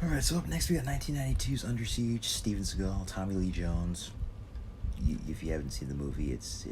Alright, so up next we got 1992's Under Siege, Steven Seagal, Tommy Lee Jones. If you haven't seen the movie, it's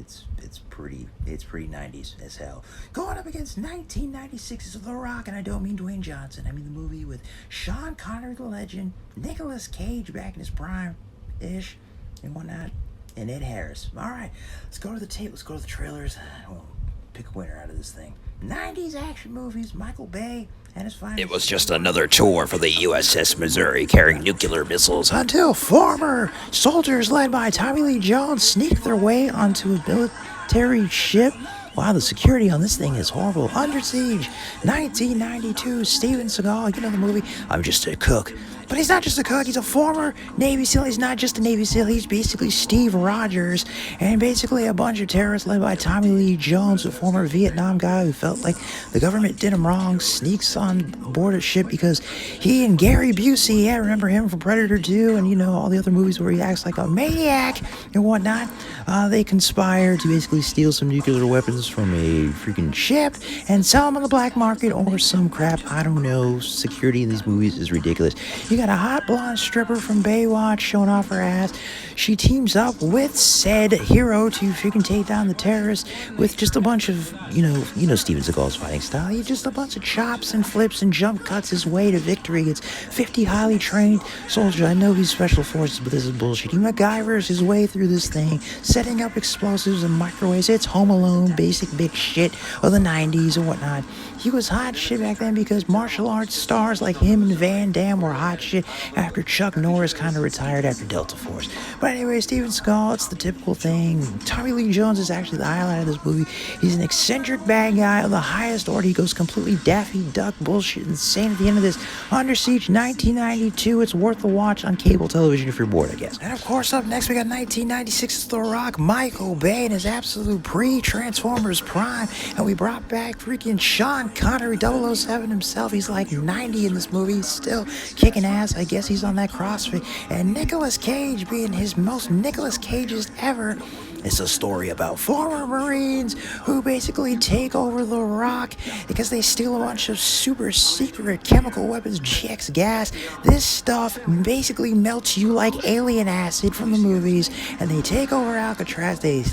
pretty 90s as hell. Going up against 1996's The Rock, and I don't mean Dwayne Johnson. I mean the movie with Sean Connery, the legend, Nicolas Cage back in his prime-ish, and whatnot, and Ed Harris. Alright, let's go to the tape, let's go to the trailers. We'll pick a winner out of this thing. 90s action movies, Michael Bay and his finest. It was just another tour for the USS Missouri carrying nuclear missiles Until former soldiers led by Tommy Lee Jones sneak their way onto a military ship. Wow, the security on this thing is horrible. Under Siege, 1992, Steven Seagal, you know the movie? I'm just a cook. But he's not just a cook, he's a former Navy SEAL. He's not just a Navy SEAL, he's basically Steve Rogers. And basically a bunch of terrorists led by Tommy Lee Jones, a former Vietnam guy who felt like the government did him wrong, sneaks on board a ship because he and Gary Busey, yeah, remember him from Predator 2 and, you know, all the other movies where he acts like a maniac and whatnot. They conspire to basically steal some nuclear weapons from a freaking ship and sell them on the black market or some crap. I don't know. Security in these movies is ridiculous. You got a hot blonde stripper from Baywatch showing off her ass. She teams up with said hero to freaking take down the terrorists with just a bunch of, you know Steven Seagal's fighting style. He just a bunch of chops and flips and jump cuts his way to victory. It's 50 highly trained soldiers. I know he's special forces, but this is bullshit. He MacGyvers his way through this thing, setting up explosives and microwaves. It's Home Alone, basic big shit of the 90s and whatnot. He was hot shit back then because martial arts stars like him and Van Damme were hot shit after Chuck Norris kind of retired after Delta Force. But anyway, Steven Seagal, it's the typical thing. Tommy Lee Jones is actually the highlight of this movie. He's an eccentric bad guy of the highest order. He goes completely Daffy Duck bullshit insane at the end of this. Under Siege 1992. It's worth a watch on cable television if you're bored, I guess. And of course, up next we got 1996's The Rock, Michael Bay in his absolute pre-Transformers prime. And we brought back freaking Sean Connery, 007 himself. He's like 90 in this movie. He's still kicking ass. I guess he's on that CrossFit. And Nicolas Cage being his most Nicolas Cage's ever. It's a story about former Marines who basically take over The Rock because they steal a bunch of super secret chemical weapons, GX gas. This stuff basically melts you like alien acid from the movies, and they take over Alcatraz. They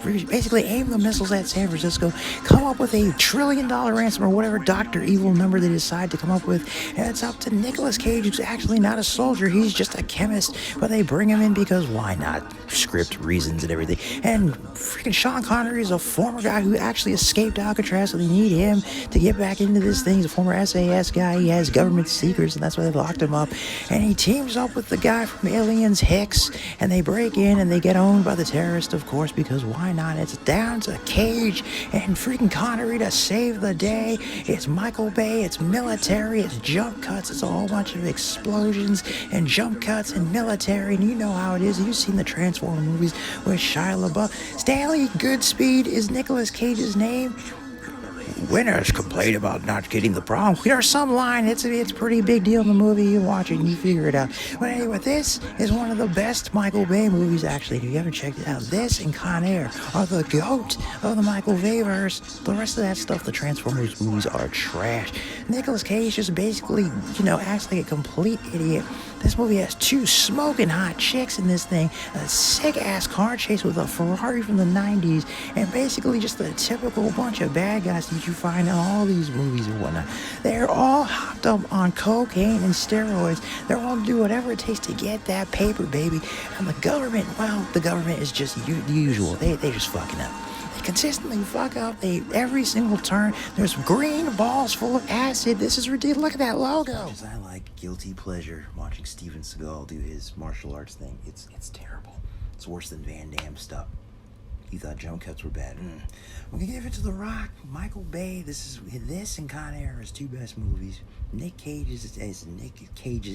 basically aim the missiles at San Francisco, come up with $1 trillion ransom or whatever Dr. Evil number they decide to come up with, and it's up to Nicolas Cage, who's actually not a soldier, he's just a chemist, but they bring him in because why not? Script reasons and everything. And freaking Sean Connery is a former guy who actually escaped Alcatraz, so they need him to get back into this thing. He's a former SAS guy. He has government secrets, and that's why they locked him up. And he teams up with the guy from Aliens, Hicks, and they break in and they get owned by the terrorists, of course, because why not? It's down to Cage and freaking Connery to save the day. It's Michael Bay. It's military. It's jump cuts. It's a whole bunch of explosions and jump cuts and military. And you know how it is. You've seen the Transformer movies with Shia LaBeouf. Stanley Goodspeed is Nicolas Cage's name. Winners complain about not getting the prom. There's some line. It's a pretty big deal in the movie. You watch it and you figure it out. But anyway, this is one of the best Michael Bay movies, actually. If you haven't checked it out, this and Con Air are the GOAT of the Michael Bay-verse. The rest of that stuff, the Transformers movies, are trash. Nicolas Cage just basically, acts like a complete idiot. This movie has 2 smoking hot chicks in this thing, a sick-ass car chase with a Ferrari from the 90s, and basically just a typical bunch of bad guys that you find in all these movies and whatnot. They're all hopped up on cocaine and steroids. They're all do whatever it takes to get that paper, baby. And the government is just the usual. They just fucking up. They consistently fuck up. Every single turn, there's green balls full of acid. This is ridiculous. Look at that logo. Because I like guilty pleasure watching Steven Seagal do his martial arts thing. It's terrible. It's worse than Van Damme stuff. You thought jump cuts were bad. We can give it to The Rock, Michael Bay. This and Con Air are his 2 best movies. Nick Cage is as Nick Cage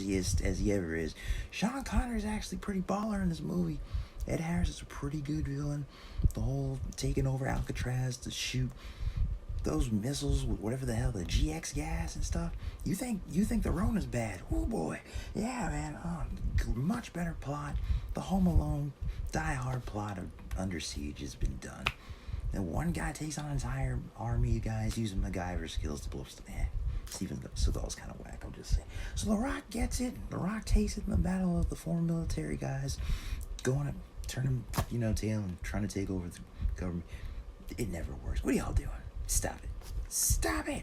as he ever is. Sean Connery is actually pretty baller in this movie. Ed Harris is a pretty good villain. The whole taking over Alcatraz to shoot those missiles with whatever the hell, the GX gas and stuff. You think the Rona's bad? Oh boy, yeah, man. Much better plot. The Home Alone, Die Hard plot of Under Siege has been done. And one guy takes on an entire army of guys using MacGyver skills to blow stuff. Steven Seagal's kind of whack, I'm just saying. So The Rock gets it. The Rock takes it in the battle of the four military guys, going to turn him, tail and trying to take over the government. It never works. What are y'all doing? Stop it. Stop it.